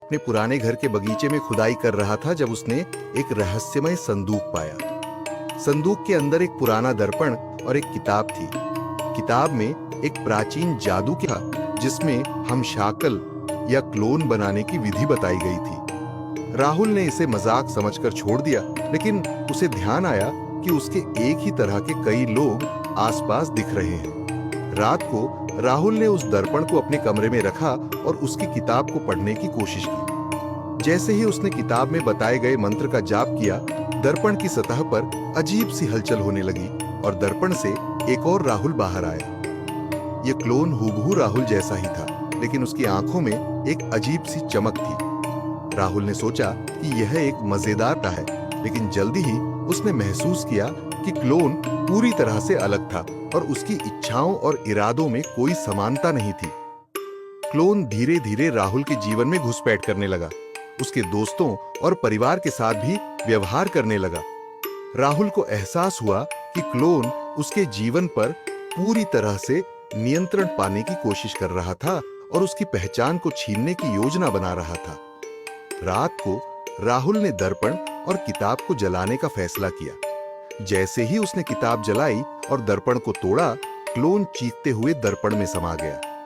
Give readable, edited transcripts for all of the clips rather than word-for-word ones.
अपने पुराने घर के बगीचे में खुदाई कर रहा था जब उसने एक रहस्यमय संदूक पाया। संदूक के अंदर एक पुराना दर्पण और एक किताब थी। किताब में एक प्राचीन जादू था जिसमें हम शाकल या क्लोन बनाने की विधि बताई गई थी। राहुल ने इसे मजाक समझकर छोड़ दिया, लेकिन उसे ध्यान आया कि उसके एक ही तरह के कई लोग आसपास दिख रहे हैं। रात को राहुल ने उस दर्पण को अपने कमरे में रखा और उसकी किताब को पढ़ने की कोशिश की। जैसे ही उसने किताब में बताए गए मंत्र का जाप किया, दर्पण की सतह पर अजीब सी हलचल होने लगी और दर्पण से एक और राहुल बाहर आया। यह क्लोन हूबहू राहुल जैसा ही था, लेकिन उसकी आंखों में एक अजीब सी चमक थी। राहुल ने सोचा कि यह एक मजेदार है, लेकिन जल्दी ही उसने महसूस किया कि क्लोन पूरी तरह से अलग था और उसकी इच्छाओं और इरादों में कोई समानता नहीं थी। क्लोन धीरे धीरे राहुल के जीवन में घुसपैठ करने लगा। उसके दोस्तों और परिवार के साथ भी व्यवहार करने लगा। राहुल को एहसास हुआ कि क्लोन उसके जीवन पर पूरी तरह से नियंत्रण पाने की कोशिश कर रहा था और उसकी पहचान को छीनने की योजना बना रहा था। रात को राहुल ने दर्पण और किताब को जलाने का फैसला किया। जैसे ही उसने किताब जलाई और दर्पण को तोड़ा, क्लोन चीखते हुए दर्पण में समा गया।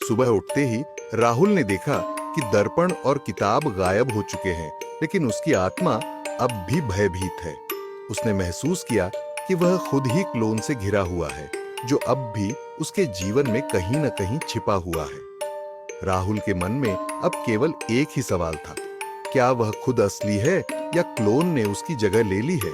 सुबह उठते ही राहुल ने देखा कि दर्पण और किताब गायब हो चुके हैं, लेकिन उसकी आत्मा अब भी भयभीत है। उसने महसूस किया कि वह खुद ही क्लोन से घिरा हुआ है, जो अब भी उसके जीवन में कहीं न कहीं छिपा हुआ है। राहुल के मन में अब केवल एक ही सवाल था, क्या वह खुद असली है या क्लोन ने उसकी जगह ले ली है?